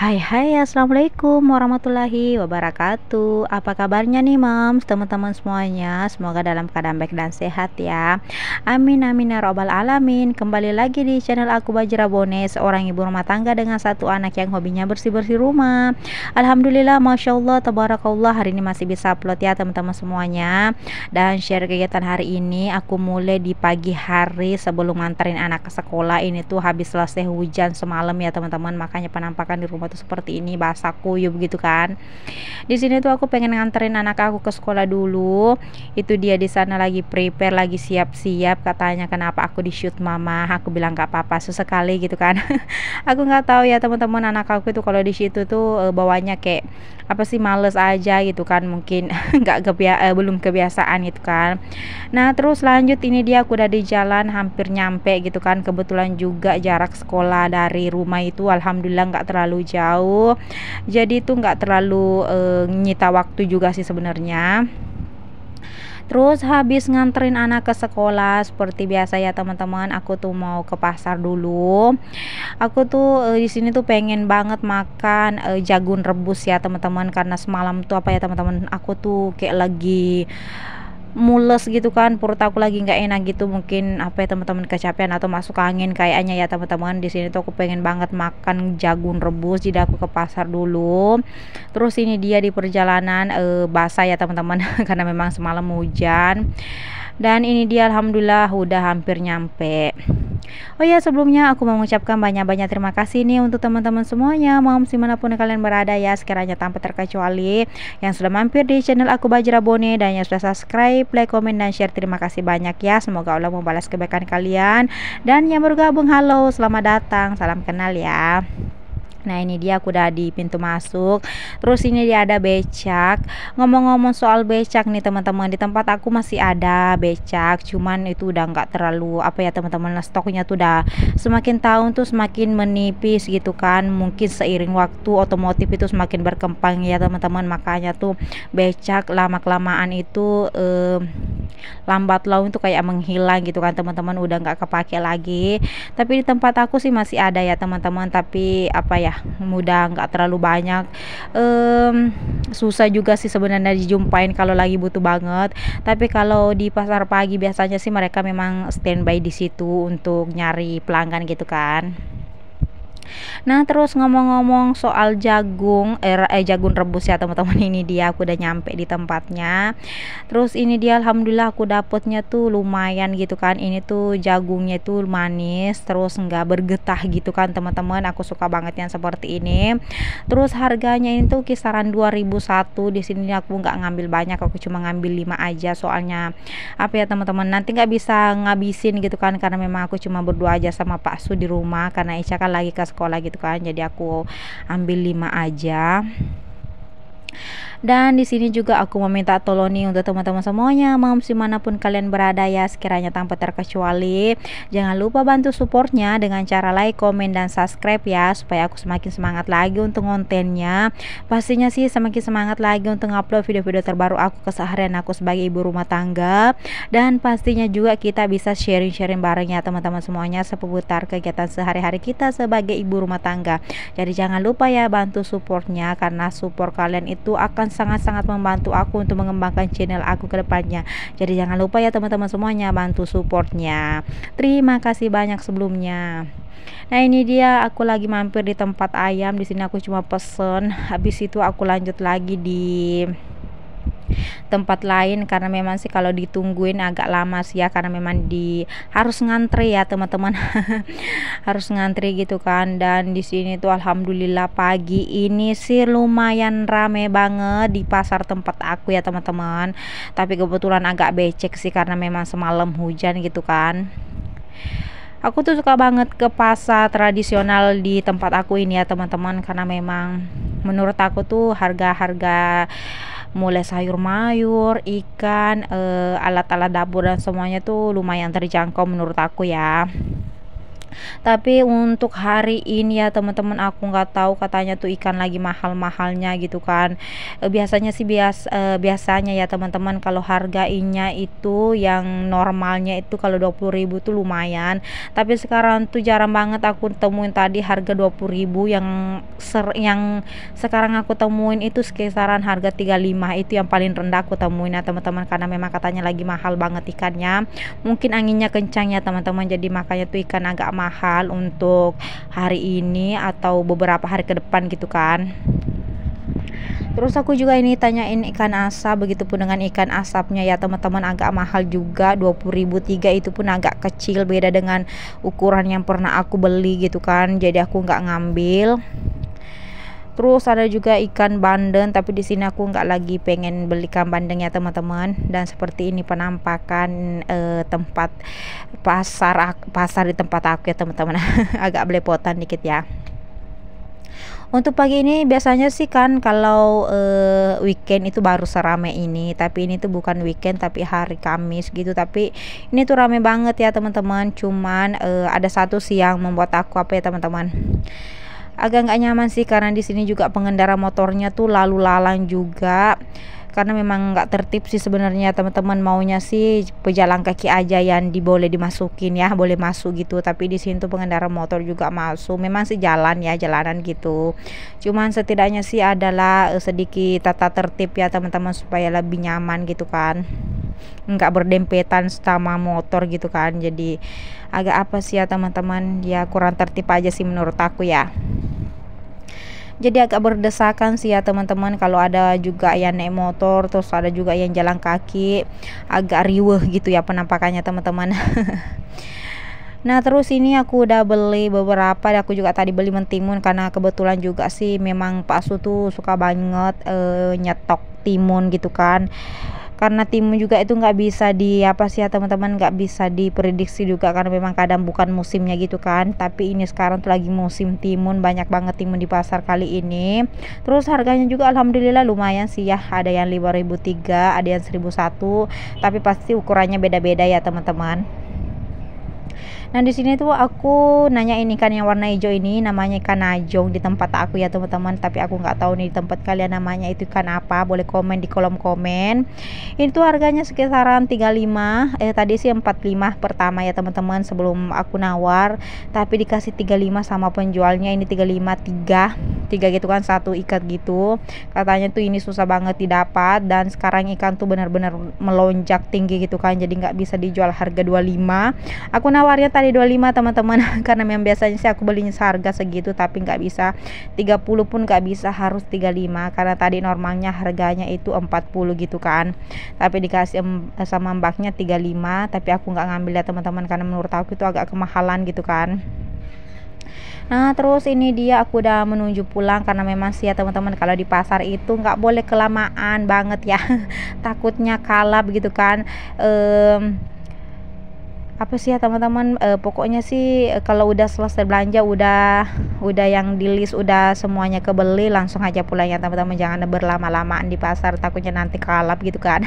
Hai, assalamualaikum warahmatullahi wabarakatuh. Apa kabarnya nih, Moms, teman-teman semuanya? Semoga dalam keadaan baik dan sehat ya. Amin, amin ya robbal alamin. Kembali lagi di channel aku, Bajra Bone, seorang ibu rumah tangga dengan satu anak yang hobinya bersih-bersih rumah. Alhamdulillah, masya Allah, tabarakallah, hari ini masih bisa upload ya teman-teman semuanya. Dan share kegiatan hari ini aku mulai di pagi hari sebelum nganterin anak ke sekolah. Ini tuh habis selesai hujan semalam ya teman-teman, makanya penampakan di rumah tuh seperti ini, basah kuyup gitu kan. Di sini tuh aku pengen nganterin anak aku ke sekolah dulu. Itu dia di sana lagi prepare, lagi siap-siap. Katanya kenapa aku di shoot mama. Aku bilang gak apa-apa, sesekali gitu kan. Aku nggak tahu ya teman-teman, anak aku itu kalau di situ tuh bawanya kayak apa sih, males aja gitu kan, mungkin belum kebiasaan gitu kan. Nah terus lanjut, ini dia aku udah di jalan hampir nyampe gitu kan. Kebetulan juga jarak sekolah dari rumah itu alhamdulillah nggak terlalu jauh, jadi itu nggak terlalu nyita waktu juga sih sebenarnya. Terus habis nganterin anak ke sekolah seperti biasa ya teman-teman, aku tuh mau ke pasar dulu. Aku tuh di sini tuh pengen banget makan jagung rebus ya teman-teman, karena semalam tuh apa ya teman-teman, aku tuh kayak lagi mules gitu kan, perut aku lagi nggak enak gitu, mungkin apa ya teman-teman, kecapean atau masuk angin kayaknya ya teman-teman. Di sini tuh aku pengen banget makan jagung rebus, jadi aku ke pasar dulu. Terus ini dia di perjalanan basah ya teman-teman karena memang semalam hujan. Dan ini dia alhamdulillah udah hampir nyampe. Oh ya, sebelumnya aku mau mengucapkan banyak-banyak terima kasih nih untuk teman-teman semuanya, moms dimanapun kalian berada ya, sekiranya tanpa terkecuali yang sudah mampir di channel aku, Bajra Bone, dan yang sudah subscribe, like, komen, dan share. Terima kasih banyak ya, semoga Allah membalas kebaikan kalian. Dan yang baru gabung, halo, selamat datang, salam kenal ya. Nah ini dia aku udah di pintu masuk. Terus ini dia ada becak. Ngomong-ngomong soal becak nih teman-teman, di tempat aku masih ada becak, cuman itu udah nggak terlalu apa ya teman-teman, stoknya tuh udah semakin tahun tuh semakin menipis gitu kan. Mungkin seiring waktu otomotif itu semakin berkembang ya teman-teman, makanya tuh becak lama kelamaan itu lambat laun itu kayak menghilang gitu kan teman-teman, udah nggak kepake lagi. Tapi di tempat aku sih masih ada ya teman-teman, tapi apa ya, mudah nggak terlalu banyak. Susah juga sih sebenarnya dijumpain kalau lagi butuh banget. Tapi kalau di pasar pagi biasanya sih mereka memang standby di situ untuk nyari pelanggan gitu kan. Nah terus ngomong-ngomong soal jagung rebus ya teman-teman, ini dia aku udah nyampe di tempatnya. Terus ini dia alhamdulillah aku dapetnya tuh lumayan gitu kan. Ini tuh jagungnya tuh manis, terus nggak bergetah gitu kan teman-teman, aku suka banget yang seperti ini. Terus harganya ini tuh kisaran 2001. Di sini aku nggak ngambil banyak, aku cuma ngambil 5 aja, soalnya apa ya teman-teman, nanti nggak bisa ngabisin gitu kan, karena memang aku cuma berdua aja sama Pak Su di rumah, karena Ica kan lagi ke sekolah gitu kan, jadi aku ambil 5 aja. Dan di sini juga aku meminta tolong nih untuk teman-teman semuanya, moms dimanapun kalian berada ya, sekiranya tanpa terkecuali jangan lupa bantu supportnya dengan cara like, komen, dan subscribe ya, supaya aku semakin semangat lagi untuk kontennya. Pastinya sih semakin semangat lagi untuk upload video-video terbaru aku, keseharian aku sebagai ibu rumah tangga. Dan pastinya juga kita bisa sharing-sharing bareng ya teman-teman semuanya, seputar kegiatan sehari-hari kita sebagai ibu rumah tangga. Jadi jangan lupa ya bantu supportnya, karena support kalian itu akan sangat-sangat membantu aku untuk mengembangkan channel aku ke depannya. Jadi jangan lupa ya teman-teman semuanya bantu supportnya. Terima kasih banyak sebelumnya. Nah ini dia aku lagi mampir di tempat ayam. Di sini aku cuma pesen, habis itu aku lanjut lagi di tempat lain, karena memang sih kalau ditungguin agak lama sih ya, karena memang harus ngantri ya teman-teman. Harus ngantri gitu kan. Dan di sini tuh alhamdulillah pagi ini sih lumayan rame banget di pasar tempat aku ya teman-teman, tapi kebetulan agak becek sih karena memang semalam hujan gitu kan. Aku tuh suka banget ke pasar tradisional di tempat aku ini ya teman-teman, karena memang menurut aku tuh harga-harga mulai sayur mayur, ikan, alat-alat dapur dan semuanya tuh lumayan terjangkau menurut aku ya. Tapi untuk hari ini ya teman-teman, aku nggak tahu, katanya tuh ikan lagi mahal-mahalnya gitu kan. Biasanya sih biasanya ya teman-teman, kalau harganya itu yang normalnya itu kalau 20.000 tuh lumayan. Tapi sekarang tuh jarang banget aku temuin tadi harga 20.000. Yang sekarang aku temuin itu kisaran harga 35, itu yang paling rendah aku temuin ya teman-teman, karena memang katanya lagi mahal banget ikannya. Mungkin anginnya kencang ya teman-teman, jadi makanya tuh ikan agak mahal untuk hari ini atau beberapa hari ke depan gitu kan. Terus aku juga ini tanyain ikan asap, begitupun dengan ikan asapnya ya teman-teman, agak mahal juga, 20.000 tiga, itu pun agak kecil, beda dengan ukuran yang pernah aku beli gitu kan, jadi aku nggak ngambil. Terus ada juga ikan bandeng, tapi di sini aku nggak lagi pengen beli ikan bandeng ya teman-teman. Dan seperti ini penampakan tempat pasar di tempat aku ya teman-teman. Agak belepotan dikit ya. Untuk pagi ini biasanya sih kan kalau weekend itu baru serame ini, tapi ini tuh bukan weekend tapi hari Kamis gitu. Tapi ini tuh rame banget ya teman-teman. Cuman ada satu sih yang membuat aku apa ya teman-teman, agak nggak nyaman sih, karena di sini juga pengendara motornya tuh lalu lalang juga, karena memang nggak tertib sih sebenarnya teman-teman. Maunya sih pejalan kaki aja yang boleh dimasukin ya, boleh masuk gitu, tapi di sini tuh pengendara motor juga masuk. Memang sih jalan ya, jalanan gitu, cuman setidaknya sih adalah sedikit tata tertib ya teman-teman, supaya lebih nyaman gitu kan, nggak berdempetan sama motor gitu kan. Jadi agak apa sih ya teman-teman, ya kurang tertib aja sih menurut aku ya. Jadi agak berdesakan sih ya teman-teman, kalau ada juga yang naik motor, terus ada juga yang jalan kaki, agak riweh gitu ya penampakannya teman-teman. Nah terus ini aku udah beli beberapa, aku juga tadi beli mentimun, karena kebetulan juga sih memang Pak Su tuh suka banget nyetok timun gitu kan. Karena timun juga itu nggak bisa di apa sih ya teman-teman, nggak bisa diprediksi juga, karena memang kadang bukan musimnya gitu kan. Tapi ini sekarang tuh lagi musim timun, banyak banget timun di pasar kali ini. Terus harganya juga alhamdulillah lumayan sih ya, ada yang 5.003, ada yang 1.001, tapi pasti ukurannya beda-beda ya teman-teman. Nah di sini tuh aku nanya ini kan yang warna hijau ini namanya ikan najong di tempat aku ya teman-teman, tapi aku nggak tahu nih di tempat kalian namanya itu ikan apa. Boleh komen di kolom komen. Ini tuh harganya sekitaran 35, tadi sih 45 pertama ya teman-teman sebelum aku nawar, tapi dikasih 35 sama penjualnya. Ini 35 tiga gitu kan, satu ikat gitu. Katanya tuh ini susah banget didapat, dan sekarang ikan tuh benar-benar melonjak tinggi gitu kan, jadi nggak bisa dijual harga 25. Aku nawarnya tadi 25 teman-teman. Karena memang biasanya sih aku belinya seharga segitu, tapi nggak bisa 30 pun nggak bisa, harus 35, karena tadi normalnya harganya itu 40 gitu kan, tapi dikasih sama mbaknya 35. Tapi aku nggak ngambil ya teman-teman, karena menurut aku itu agak kemahalan gitu kan. Nah terus ini dia aku udah menuju pulang, karena memang sih ya teman-teman, kalau di pasar itu nggak boleh kelamaan banget ya. Takutnya kalap gitu kan. Apa sih ya teman-teman, pokoknya sih kalau udah selesai belanja, udah yang di list, udah semuanya kebeli, langsung aja pulang ya teman-teman, jangan berlama-lamaan di pasar, takutnya nanti kalap gitu kan.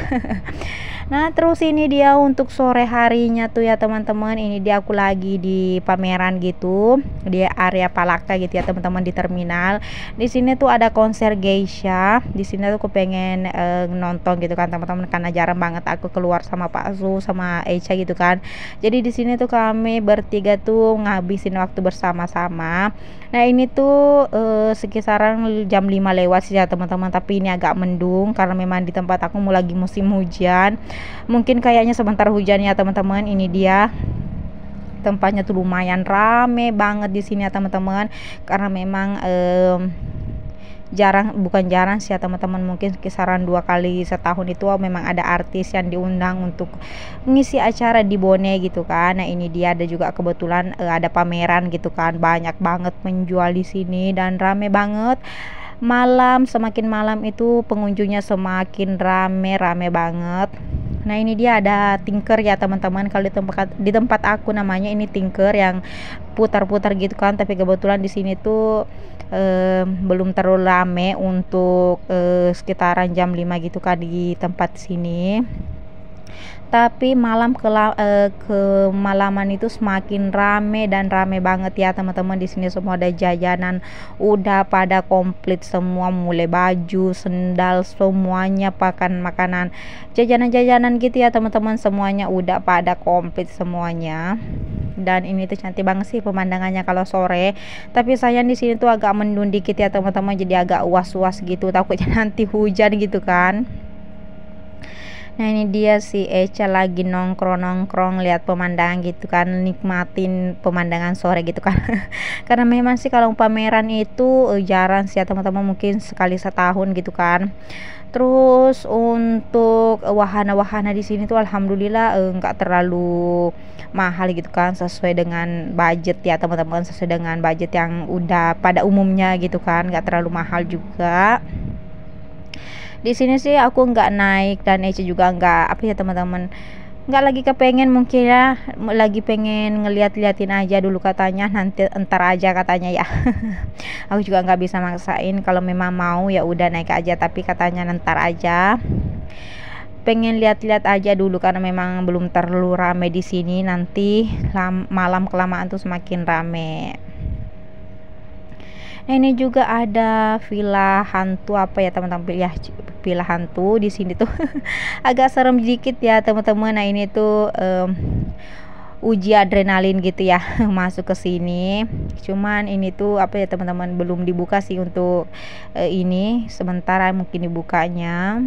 Nah terus ini dia untuk sore harinya tuh ya teman-teman, ini dia aku lagi di pameran gitu, di area Palaka gitu ya teman-teman, di terminal. Di sini tuh ada konser Geisha. Di sini tuh aku pengen nonton gitu kan teman-teman, karena jarang banget aku keluar sama Pak Su sama Echa gitu kan. Jadi di sini tuh kami bertiga tuh ngabisin waktu bersama-sama. Nah ini tuh sekitaran jam 5 lewat sih ya teman-teman, tapi ini agak mendung karena memang di tempat aku mau lagi musim hujan. Mungkin kayaknya sebentar hujan ya teman-teman. Ini dia tempatnya tuh lumayan rame banget di sini ya teman-teman, karena memang bukan jarang sih ya teman-teman, mungkin kisaran 2 kali setahun itu memang ada artis yang diundang untuk ngisi acara di Bone gitu kan. Nah ini dia ada juga kebetulan ada pameran gitu kan, banyak banget menjual di sini dan rame banget. Semakin malam itu pengunjungnya semakin rame banget. Nah ini dia ada Tinker ya teman-teman, kalau di tempat aku namanya ini Tinker, yang putar-putar gitu kan. Tapi kebetulan di sini tuh belum terlalu rame untuk sekitaran jam 5 gitu kan di tempat sini. Tapi kemalaman itu semakin rame dan rame banget ya teman-teman. Di sini semua ada jajanan, udah pada komplit semua, mulai baju, sendal, semuanya, pakan makanan, jajanan-jajanan gitu ya teman-teman, semuanya udah pada komplit semuanya. Dan ini tuh cantik banget sih pemandangannya kalau sore, tapi sayang di sini tuh agak mendung dikit ya teman-teman, jadi agak uas-uas gitu, takutnya nanti hujan gitu kan. Nah ini dia si Echa lagi nongkrong-nongkrong lihat pemandangan gitu kan, nikmatin pemandangan sore gitu kan. Karena memang sih kalau pameran itu jarang sih ya teman-teman, mungkin sekali setahun gitu kan. Terus untuk wahana-wahana di sini tuh alhamdulillah nggak terlalu mahal gitu kan, sesuai dengan budget ya teman-teman, sesuai dengan budget yang udah pada umumnya gitu kan, nggak terlalu mahal juga. Di sini sih aku nggak naik dan Ece juga nggak apa ya teman-teman, nggak lagi kepengen, mungkin ya lagi pengen ngeliat-liatin aja dulu katanya, nanti entar aja katanya ya. Aku juga nggak bisa maksain, kalau memang mau ya udah naik aja, tapi katanya ntar aja, pengen lihat-lihat aja dulu karena memang belum terlalu rame di sini, nanti malam kelamaan tuh semakin rame. Nah ini juga ada villa hantu apa ya teman-teman, ya villa hantu di sini tuh agak serem dikit ya teman-teman. Nah ini tuh uji adrenalin gitu ya masuk ke sini. Cuman ini tuh apa ya teman-teman, belum dibuka sih untuk ini, sementara mungkin dibukanya.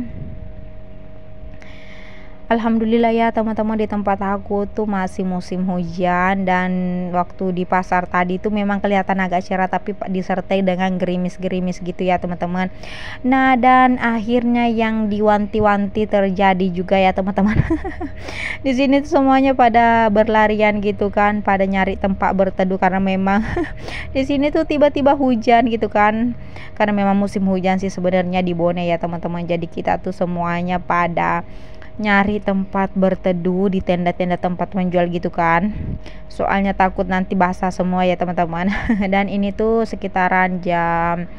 Alhamdulillah ya teman-teman, di tempat aku tuh masih musim hujan, dan waktu di pasar tadi tuh memang kelihatan agak cerah, tapi disertai dengan gerimis-gerimis gitu ya teman-teman. Nah dan akhirnya yang diwanti-wanti terjadi juga ya teman-teman. Di sini tuh semuanya pada berlarian gitu kan, pada nyari tempat berteduh karena memang di sini tuh tiba-tiba hujan gitu kan. Karena memang musim hujan sih sebenarnya di Bone ya teman-teman. Jadi kita tuh semuanya pada nyari tempat berteduh di tenda-tenda tempat menjual gitu kan, soalnya takut nanti basah semua ya teman-teman. Dan ini tuh sekitaran jam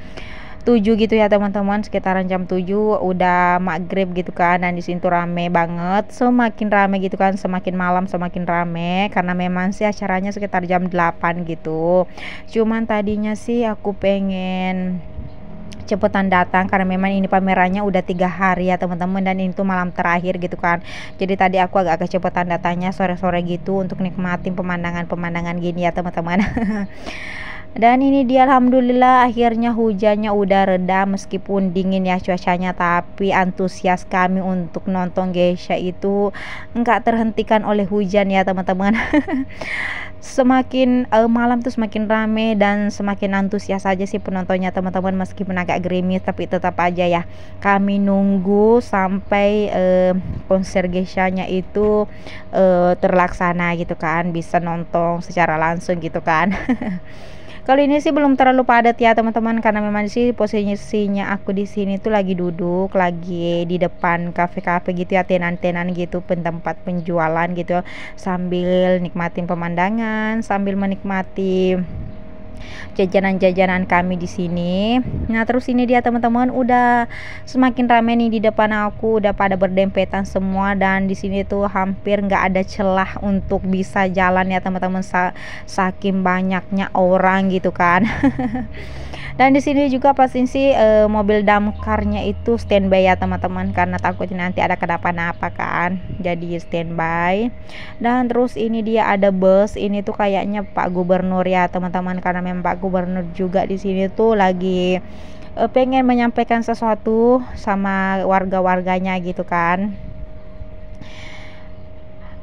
7 gitu ya teman-teman, sekitaran jam 7 udah maghrib gitu kan, dan di sini tuh rame banget, semakin rame gitu kan, semakin malam semakin rame, karena memang sih acaranya sekitar jam 8 gitu. Cuman tadinya sih aku pengen cepetan datang karena memang ini pamerannya udah 3 hari ya teman-teman, dan itu malam terakhir gitu kan. Jadi tadi aku agak kecepatan datangnya sore-sore gitu untuk nikmatin pemandangan-pemandangan gini ya teman-teman. Dan ini dia alhamdulillah akhirnya hujannya udah reda, meskipun dingin ya cuacanya, tapi antusias kami untuk nonton geisha itu enggak terhentikan oleh hujan ya teman-teman. Semakin malam tuh semakin rame dan semakin antusias aja sih penontonnya teman-teman, meskipun agak gerimis tapi tetap aja ya kami nunggu sampai konser geishanya itu terlaksana gitu kan, bisa nonton secara langsung gitu kan. Kalau ini sih belum terlalu padat ya teman-teman, karena memang sih posisinya aku di sini tuh lagi duduk, lagi di depan kafe-kafe gitu ya, tenan-tenan gitu, tempat penjualan gitu, sambil nikmatin pemandangan, sambil menikmati jajanan-jajanan kami di sini. Nah terus ini dia teman-teman, udah semakin ramai nih di depan aku, udah pada berdempetan semua, dan di sini tuh hampir nggak ada celah untuk bisa jalan ya teman-teman, saking banyaknya orang gitu kan. Dan di sini juga pasti sih mobil damkarnya itu standby ya teman-teman, karena takutnya nanti ada kenapa-napa kan, jadi standby. Dan terus ini dia ada bus, ini tuh kayaknya Pak Gubernur ya teman-teman, karena memang Pak Gubernur juga di sini tuh lagi pengen menyampaikan sesuatu sama warga-warganya gitu kan.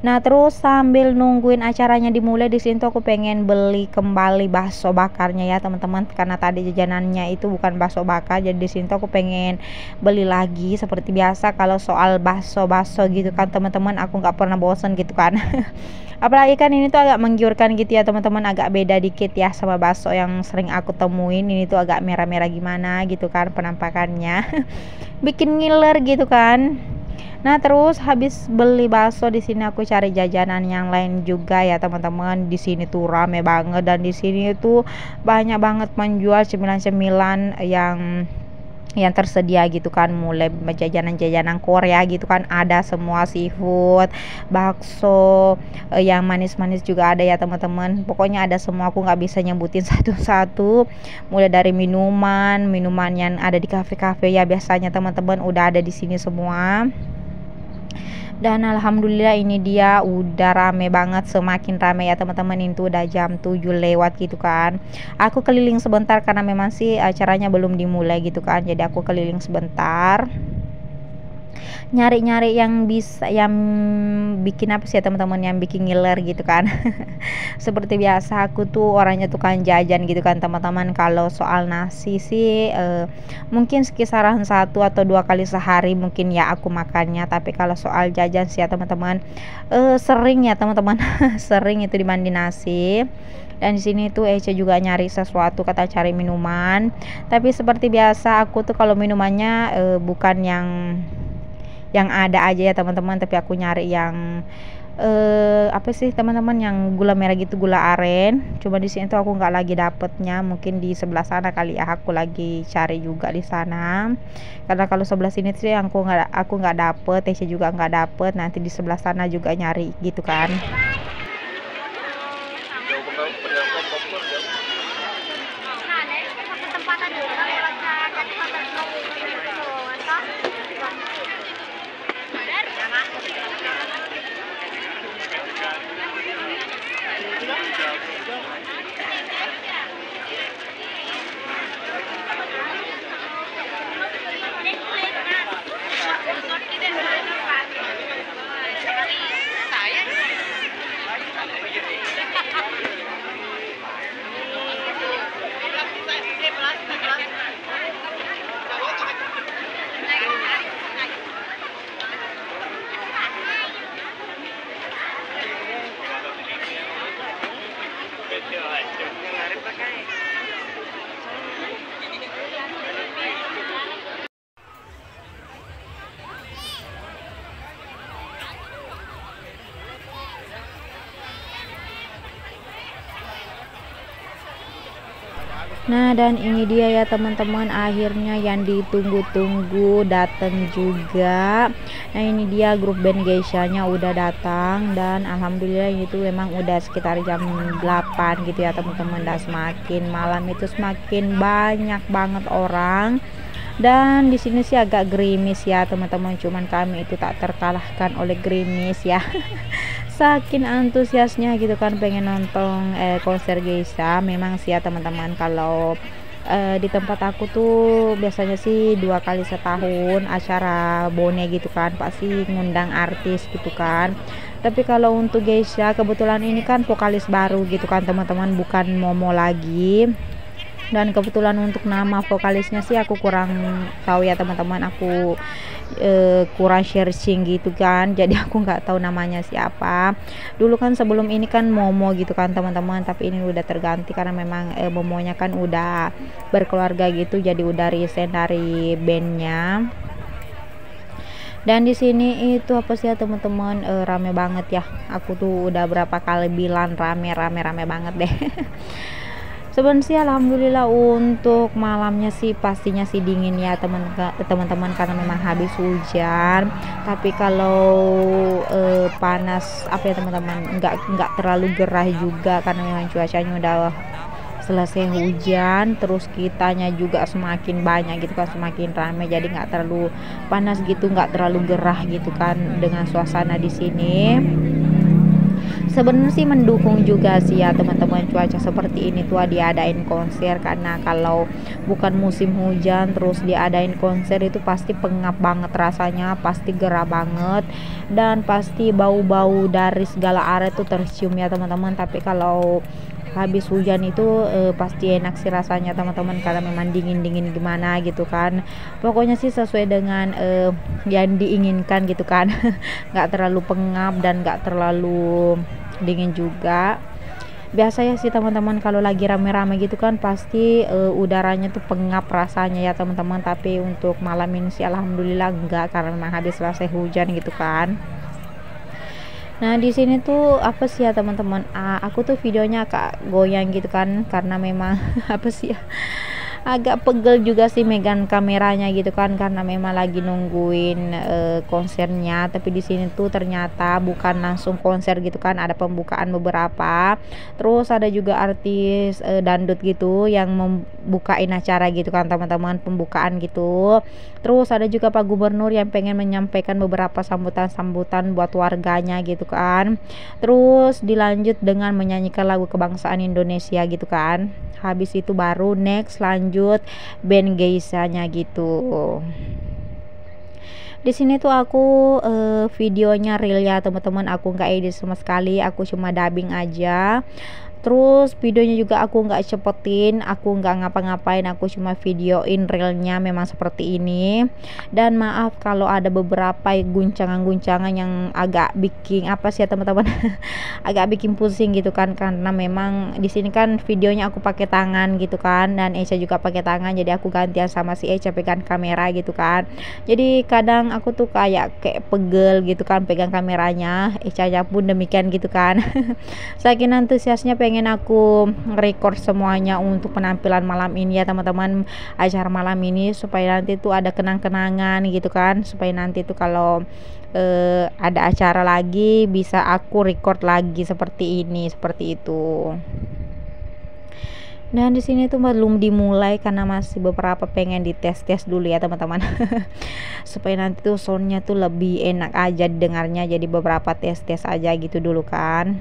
Nah terus sambil nungguin acaranya dimulai, di sini tuh aku pengen beli kembali bakso bakarnya ya teman-teman, karena tadi jajanannya itu bukan bakso bakar, jadi di sini tuh aku pengen beli lagi seperti biasa. Kalau soal bakso gitu kan teman-teman, aku nggak pernah bosen gitu kan. Apalagi kan ini tuh agak menggiurkan gitu ya teman-teman, agak beda dikit ya sama bakso yang sering aku temuin. Ini tuh agak merah-merah gimana gitu kan penampakannya. Bikin ngiler gitu kan. Nah terus habis beli bakso di sini aku cari jajanan yang lain juga ya teman-teman. Di sini tuh rame banget, dan di sini tuh banyak banget menjual cemilan-cemilan yang yang tersedia gitu kan, mulai jajanan-jajanan Korea gitu kan, ada semua seafood, bakso, yang manis-manis juga ada ya teman-teman. Pokoknya ada semua, aku nggak bisa nyebutin satu-satu. Mulai dari minuman yang ada di kafe-kafe ya biasanya teman-teman udah ada di sini semua. Dan alhamdulillah ini dia udah rame banget, semakin rame ya teman-teman. Itu udah jam 7 lewat gitu kan. Aku keliling sebentar karena memang sih acaranya belum dimulai gitu kan, jadi aku keliling sebentar nyari-nyari yang bisa, yang bikin apa sih ya teman-teman, yang bikin ngiler gitu kan. Seperti biasa aku tuh orangnya tukang jajan gitu kan teman-teman. Kalau soal nasi sih mungkin sekisaran 1 atau 2 kali sehari mungkin ya aku makannya. Tapi kalau soal jajan sih ya teman-teman sering ya teman-teman. Sering itu dimandi nasi. Dan di sini tuh Ece juga nyari sesuatu, kata cari minuman. Tapi seperti biasa aku tuh kalau minumannya bukan yang ada aja ya teman-teman, tapi aku nyari yang apa sih teman-teman, yang gula merah gitu, gula aren. Cuma di sini tuh aku nggak lagi dapetnya, mungkin di sebelah sana kali ya, aku lagi cari juga di sana. Karena kalau sebelah sini sih aku nggak dapet, Tesya juga nggak dapet, nanti di sebelah sana juga nyari gitu kan. Nah, dan ini dia ya teman-teman, akhirnya yang ditunggu-tunggu datang juga. Nah, ini dia grup band Geisha-nya udah datang, dan alhamdulillah itu memang udah sekitar jam 8 gitu ya teman-teman. Dan semakin malam itu semakin banyak banget orang. Dan di sini sih agak gerimis ya teman-teman, cuman kami itu tak terkalahkan oleh gerimis ya. Saking antusiasnya gitu kan pengen nonton konser Geisha. Memang sih ya teman-teman, kalau di tempat aku tuh biasanya sih 2 kali setahun acara bone gitu kan, pasti ngundang artis gitu kan. Tapi kalau untuk Geisha kebetulan ini kan vokalis baru gitu kan teman-teman, bukan Momo lagi. Dan kebetulan untuk nama vokalisnya sih aku kurang tahu ya teman-teman, aku kurang searching gitu kan, jadi aku nggak tahu namanya siapa. Dulu kan sebelum ini kan Momo gitu kan teman-teman, tapi ini udah terganti karena memang Momonya kan udah berkeluarga gitu, jadi udah resign dari bandnya. Dan di sini itu apa sih ya teman-teman, rame banget ya. Aku tuh udah berapa kali bilang rame banget deh. Sebenarnya sih alhamdulillah untuk malamnya sih pastinya sih dingin ya teman-teman, karena memang habis hujan. Tapi kalau panas apa ya teman-teman, nggak terlalu gerah juga karena memang cuacanya udah selesai hujan. Terus kitanya juga semakin banyak gitu kan, semakin ramai, jadi nggak terlalu panas gitu, nggak terlalu gerah gitu kan dengan suasana di sini. Sebenarnya sih mendukung juga sih ya teman-teman, cuaca seperti ini tuh diadain konser, karena kalau bukan musim hujan terus diadain konser itu pasti pengap banget rasanya, pasti gerah banget, dan pasti bau-bau dari segala area tuh tercium ya teman-teman. Tapi kalau habis hujan itu pasti enak sih rasanya teman-teman, karena memang dingin-dingin gimana gitu kan. Pokoknya sih sesuai dengan yang diinginkan gitu kan. Nggak terlalu pengap dan nggak terlalu dingin juga. Biasanya sih teman-teman kalau lagi rame-rame gitu kan pasti udaranya tuh pengap rasanya ya teman-teman. Tapi untuk malam ini sih alhamdulillah enggak, karena memang habis selesai hujan gitu kan. Nah di sini tuh apa sih ya teman-teman, aku tuh videonya agak goyang gitu kan, karena memang apa sih ya, agak pegel juga sih megang kameranya gitu kan, karena memang lagi nungguin konsernya. Tapi di sini tuh ternyata bukan langsung konser gitu kan, ada pembukaan beberapa. Terus ada juga artis dangdut gitu yang membukain acara gitu kan teman-teman, pembukaan gitu. Terus ada juga Pak Gubernur yang pengen menyampaikan beberapa sambutan-sambutan buat warganya gitu kan. Terus dilanjut dengan menyanyikan lagu kebangsaan Indonesia gitu kan. Habis itu baru next lanjut band geisanya gitu. Di sini tuh aku videonya real ya teman-teman, aku nggak edit sama sekali, aku cuma dubbing aja. Terus videonya juga aku nggak cepetin, aku nggak ngapa-ngapain, aku cuma videoin realnya memang seperti ini. Dan maaf kalau ada beberapa guncangan-guncangan yang agak bikin apa sih ya teman-teman, agak bikin pusing gitu kan, karena memang di sini kan videonya aku pakai tangan gitu kan, dan Echa juga pakai tangan, jadi aku gantian sama si Echa pegang kamera gitu kan. Jadi kadang aku tuh kayak pegel gitu kan pegang kameranya, Echa pun demikian gitu kan. Saking antusiasnya pengen aku record semuanya untuk penampilan malam ini ya teman-teman, acara malam ini, supaya nanti tuh ada kenang-kenangan gitu kan, supaya nanti tuh kalau ada acara lagi bisa aku record lagi seperti ini, seperti itu. Dan di sini tuh belum dimulai karena masih beberapa pengen dites-tes dulu ya teman-teman. Supaya nanti tuh soundnya tuh lebih enak aja dengarnya, jadi beberapa tes-tes aja gitu dulu kan.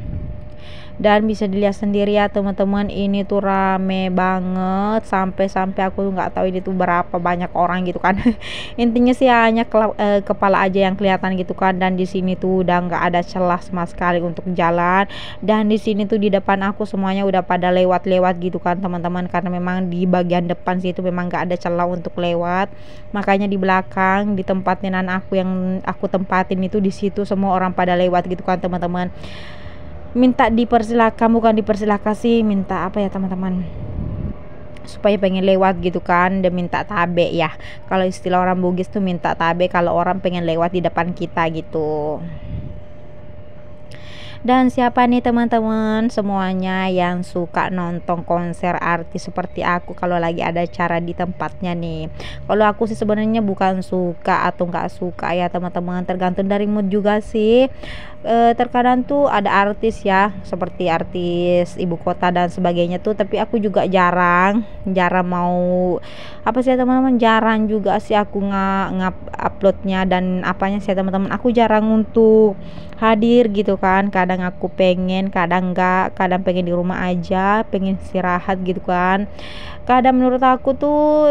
Dan bisa dilihat sendiri ya teman-teman, ini tuh rame banget, sampai aku nggak tahu ini tuh berapa banyak orang gitu kan. Intinya sih hanya kepala aja yang kelihatan gitu kan. Dan di sini tuh udah nggak ada celah sama sekali untuk jalan. Dan di sini tuh di depan aku semuanya udah pada lewat-lewat gitu kan teman-teman, karena memang di bagian depan sih itu memang nggak ada celah untuk lewat. Makanya di belakang di tempat nenan aku yang aku tempatin itu, di situ semua orang pada lewat gitu kan teman-teman. Minta dipersilakan, bukan dipersilakan sih, minta apa ya teman-teman, supaya pengen lewat gitu kan, dan minta tabe ya, kalau istilah orang Bugis tuh minta tabe kalau orang pengen lewat di depan kita gitu. Dan siapa nih teman-teman semuanya yang suka nonton konser artis seperti aku kalau lagi ada acara di tempatnya nih? Kalau aku sih sebenarnya bukan suka atau nggak suka ya teman-teman, tergantung dari mood juga sih. Terkadang tuh ada artis ya seperti artis ibu kota dan sebagainya tuh, tapi aku juga jarang mau apa sih ya teman-teman, jarang juga sih aku ngap uploadnya dan apanya sih ya teman-teman, aku jarang untuk hadir gitu kan. Kadang aku pengen, kadang enggak, kadang pengen di rumah aja, pengen istirahat gitu kan. Kadang menurut aku tuh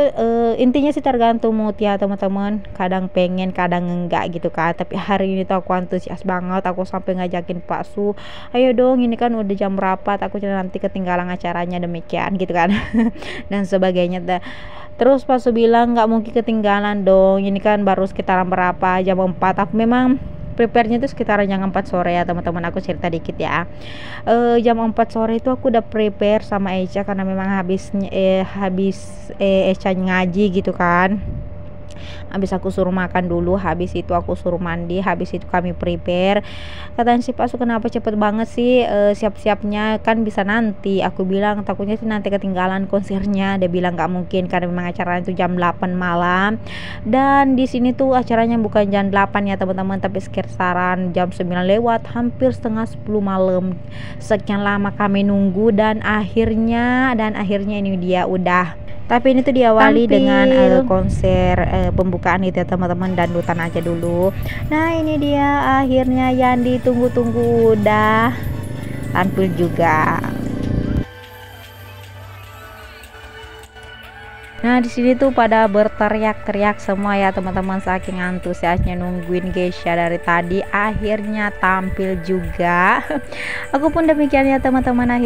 intinya sih tergantung mood ya teman-teman, kadang pengen kadang enggak gitu kan. Tapi hari ini tuh aku antusias banget, aku sampai ngajakin Pak Su, ayo dong ini kan udah jam berapa, takutnya nanti ketinggalan acaranya, demikian gitu kan. Dan sebagainya. Terus Pak Su bilang nggak mungkin ketinggalan dong, ini kan baru sekitaran berapa, jam 4. Aku memang prepare-nya itu sekitaran jam 4 sore ya teman-teman, aku cerita dikit ya. Jam 4 sore itu aku udah prepare sama Echa, karena memang habis Echa ngaji gitu kan. Habis aku suruh makan dulu, habis itu aku suruh mandi, habis itu kami prepare. Katanya si Pak Su, kenapa cepet banget sih siap-siapnya, kan bisa nanti. Aku bilang takutnya sih nanti ketinggalan konsernya. Dia bilang nggak mungkin karena memang acaranya itu jam 8 malam. Dan di sini tuh acaranya bukan jam 8 ya teman-teman, tapi sekitaran jam 9 lewat, hampir setengah 10 malam. Sekian lama kami nunggu dan akhirnya ini dia udah. Tapi ini tuh diawali dengan konser pembukaan itu ya teman-teman, dangdutan aja dulu. Nah ini dia akhirnya yang ditunggu-tunggu udah tampil juga. Nah di sini tuh pada berteriak-teriak semua ya teman-teman, saking antusiasnya nungguin Geisha dari tadi, akhirnya tampil juga. Aku pun demikian ya teman-teman.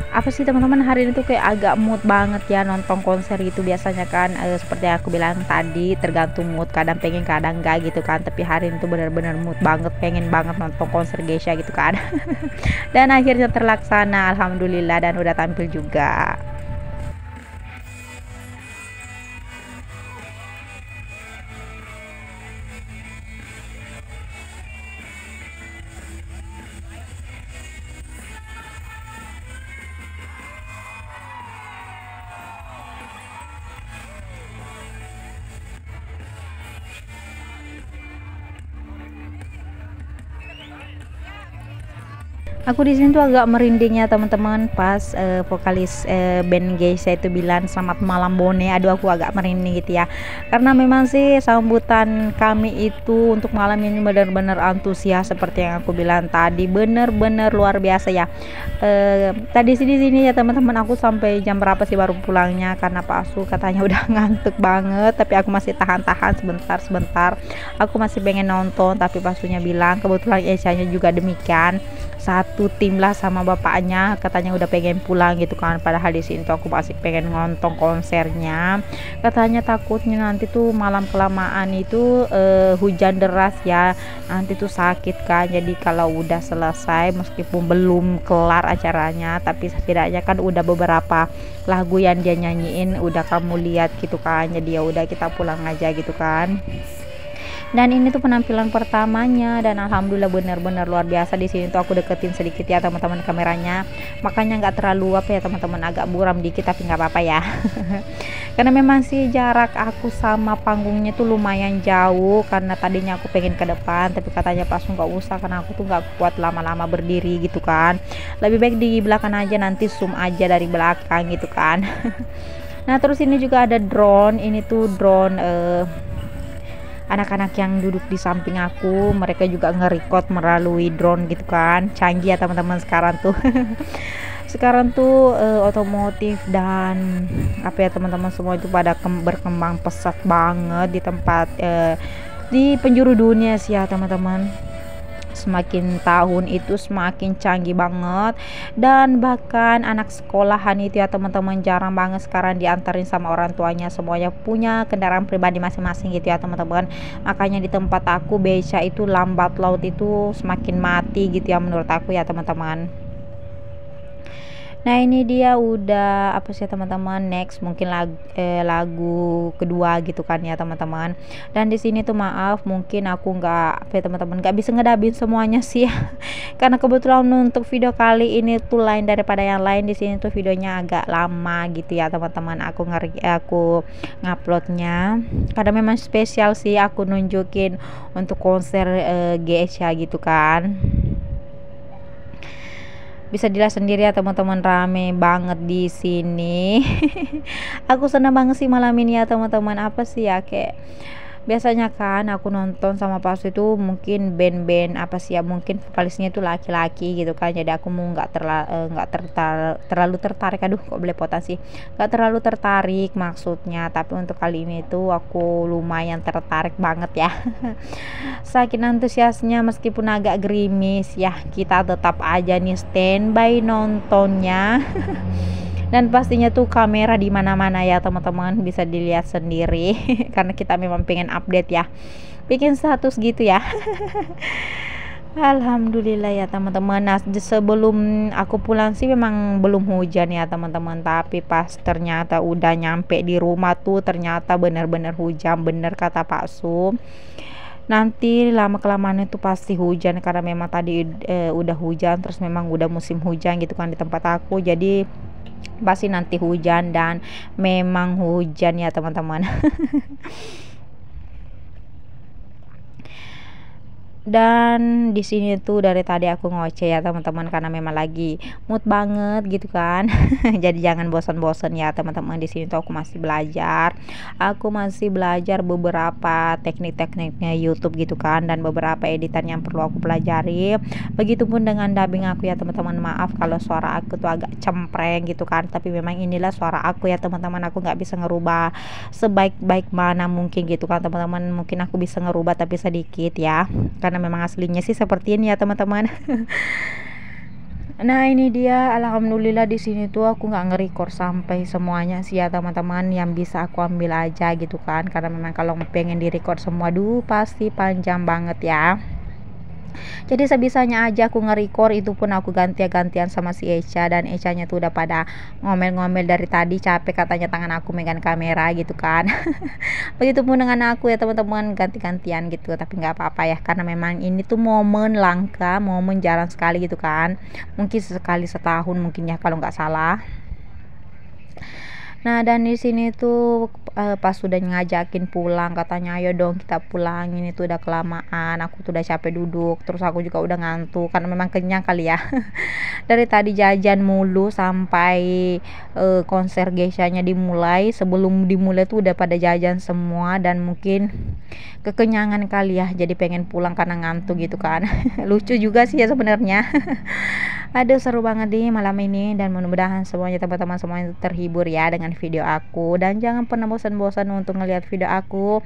Apa sih teman-teman, hari ini tuh kayak agak mood banget ya nonton konser gitu. Biasanya kan seperti yang aku bilang tadi, tergantung mood, kadang pengen kadang enggak gitu kan. Tapi hari ini tuh benar-benar mood banget, pengen banget nonton konser Geisha gitu kan. Dan akhirnya terlaksana alhamdulillah, dan udah tampil juga. Aku di sini tuh agak merinding ya teman-teman pas vokalis band Geisha itu bilang selamat malam Bone. Aduh aku agak merinding gitu ya. Karena memang sih sambutan kami itu untuk malam ini benar-benar antusias seperti yang aku bilang tadi. Benar-benar luar biasa ya. Tadi sini ya teman-teman, aku sampai jam berapa sih baru pulangnya karena Pak Asu katanya udah ngantuk banget, tapi aku masih tahan-tahan sebentar. Aku masih pengen nonton tapi Pak Asunya bilang kebetulan Esa-nya juga demikian. Satu tim lah sama bapaknya katanya udah pengen pulang gitu kan, padahal di sini tuh aku masih pengen nonton konsernya. Katanya takutnya nanti tuh malam kelamaan itu hujan deras ya, nanti tuh sakit kan. Jadi kalau udah selesai meskipun belum kelar acaranya, tapi setidaknya kan udah beberapa lagu yang dia nyanyiin udah kamu lihat gitu kan, jadi ya udah kita pulang aja gitu kan. Dan ini tuh penampilan pertamanya dan alhamdulillah benar-benar luar biasa. Di sini tuh aku deketin sedikit ya teman-teman kameranya, makanya nggak terlalu apa ya teman-teman, agak buram dikit tapi nggak apa-apa ya. Karena memang sih jarak aku sama panggungnya tuh lumayan jauh, karena tadinya aku pengen ke depan tapi katanya pas nggak usah karena aku tuh nggak kuat lama-lama berdiri gitu kan, lebih baik di belakang aja, nanti zoom aja dari belakang gitu kan. Nah terus ini juga ada drone, ini tuh drone anak-anak yang duduk di samping aku, mereka juga nge-record melalui drone gitu kan. Canggih ya teman-teman sekarang tuh. Sekarang tuh otomotif dan apa ya teman-teman, semua itu pada berkembang pesat banget di tempat di penjuru dunia sih ya teman-teman. Semakin tahun itu semakin canggih banget, dan bahkan anak sekolahan itu ya teman-teman jarang banget sekarang diantarin sama orang tuanya, semuanya punya kendaraan pribadi masing-masing gitu ya teman-teman. Makanya di tempat aku beca itu lambat laut itu semakin mati gitu ya menurut aku ya teman-teman. Nah ini dia udah apa sih teman-teman, next mungkin lagu kedua gitu kan ya teman-teman. Dan di sini tuh maaf mungkin aku nggak apa ya teman-teman, nggak bisa ngedabin semuanya sih ya. Karena kebetulan untuk video kali ini tuh lain daripada yang lain. Di sini tuh videonya agak lama gitu ya teman-teman, aku nguploadnya karena memang spesial sih, aku nunjukin untuk konser GSA gitu kan. Bisa dilihat sendiri ya teman-teman, rame banget di sini. Aku senang banget sih malam ini ya teman-teman. Apa sih ya, kayak biasanya kan aku nonton sama pas itu mungkin band-band apa sih ya, mungkin vokalisnya itu laki-laki gitu kan, jadi aku mau terlalu tertarik, aduh kok belepotan sih, nggak terlalu tertarik maksudnya. Tapi untuk kali ini tuh aku lumayan tertarik banget ya. Saking antusiasnya, meskipun agak gerimis ya, kita tetap aja nih standby nontonnya. Dan pastinya tuh kamera di mana-mana ya teman-teman, bisa dilihat sendiri. Karena kita memang pengen update ya, bikin status gitu ya. Alhamdulillah ya teman-teman. Nah sebelum aku pulang sih memang belum hujan ya teman-teman, tapi pas ternyata udah nyampe di rumah tuh ternyata bener-bener hujan, bener kata Pak Su. Nanti lama kelamaan itu pasti hujan, karena memang tadi udah hujan, terus memang udah musim hujan gitu kan di tempat aku, jadi pasti nanti hujan, dan memang hujan ya teman-teman. Dan di sini tuh dari tadi aku ngoceh ya teman-teman, karena memang lagi mood banget gitu kan. Jadi jangan bosan-bosan ya teman-teman. Di sini tuh aku masih belajar. Aku masih belajar beberapa teknik-tekniknya YouTube gitu kan, dan beberapa editan yang perlu aku pelajari. Begitupun dengan dubbing aku ya teman-teman. Maaf kalau suara aku tuh agak cempreng gitu kan, tapi memang inilah suara aku ya teman-teman. Aku nggak bisa ngerubah sebaik-baik mana mungkin gitu kan teman-teman. Mungkin aku bisa ngerubah tapi sedikit ya, karena memang aslinya sih seperti ini ya teman-teman. Nah ini dia, alhamdulillah di sini tuh aku nggak nge-record sampai semuanya sih ya teman-teman, yang bisa aku ambil aja gitu kan, karena memang kalau pengen di-record semua pasti panjang banget ya. Jadi sebisanya aja aku nge-record, itu pun aku gantian sama si Echa, dan Echanya tuh udah pada ngomel-ngomel dari tadi, capek katanya tangan aku megang kamera gitu kan. Begitupun dengan aku ya teman-teman, ganti-gantian gitu, tapi nggak apa-apa ya, karena memang ini tuh momen langka, momen jarang sekali gitu kan, mungkin sekali setahun mungkin ya kalau nggak salah. Nah, dan di sini tuh pas sudah ngajakin pulang, katanya ayo dong kita pulang, ini tuh udah kelamaan, aku tuh udah capek duduk, terus aku juga udah ngantuk karena memang kenyang kali ya. Dari tadi jajan mulu sampai konser Geishanya dimulai. Sebelum dimulai tuh udah pada jajan semua, dan mungkin kekenyangan kali ya, jadi pengen pulang karena ngantuk gitu kan. Lucu juga sih ya sebenarnya. Aduh, seru banget nih malam ini, dan mudah-mudahan semuanya teman-teman semuanya terhibur ya dengan video aku, dan jangan pernah bosan-bosan untuk ngelihat video aku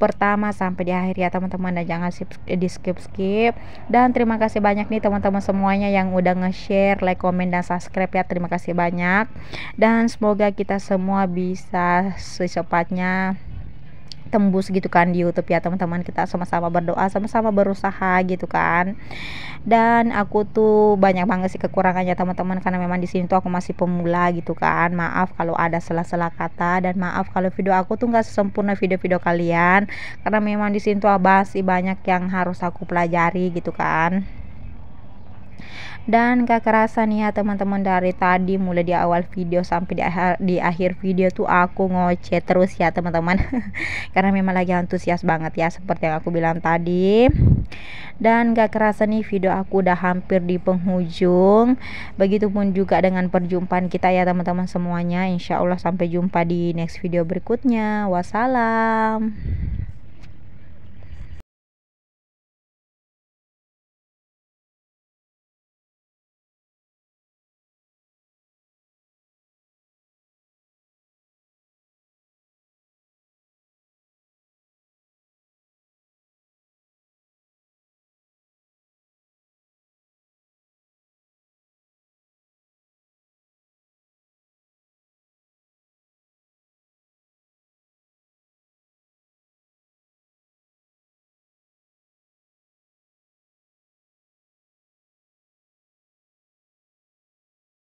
pertama sampai di akhir ya teman-teman, dan jangan di skip. Dan terima kasih banyak nih teman-teman semuanya yang udah nge-share, like, komen, dan subscribe ya, terima kasih banyak. Dan semoga kita semua bisa secepatnya tembus gitu kan di YouTube ya teman-teman, kita sama-sama berdoa, sama-sama berusaha gitu kan. Dan aku tuh banyak banget sih kekurangannya teman-teman, karena memang di sini tuh aku masih pemula gitu kan. Maaf kalau ada salah-salah kata, dan maaf kalau video aku tuh nggak sesempurna video-video kalian, karena memang di sini tuh masih banyak yang harus aku pelajari gitu kan. Dan gak kerasa nih ya teman-teman, dari tadi mulai di awal video sampai di akhir video tuh aku ngoceh terus ya teman-teman. Karena memang lagi antusias banget ya seperti yang aku bilang tadi. Dan gak kerasa nih video aku udah hampir di penghujung. Begitupun juga dengan perjumpaan kita ya teman-teman semuanya. Insya Allah sampai jumpa di next video berikutnya. Wassalam.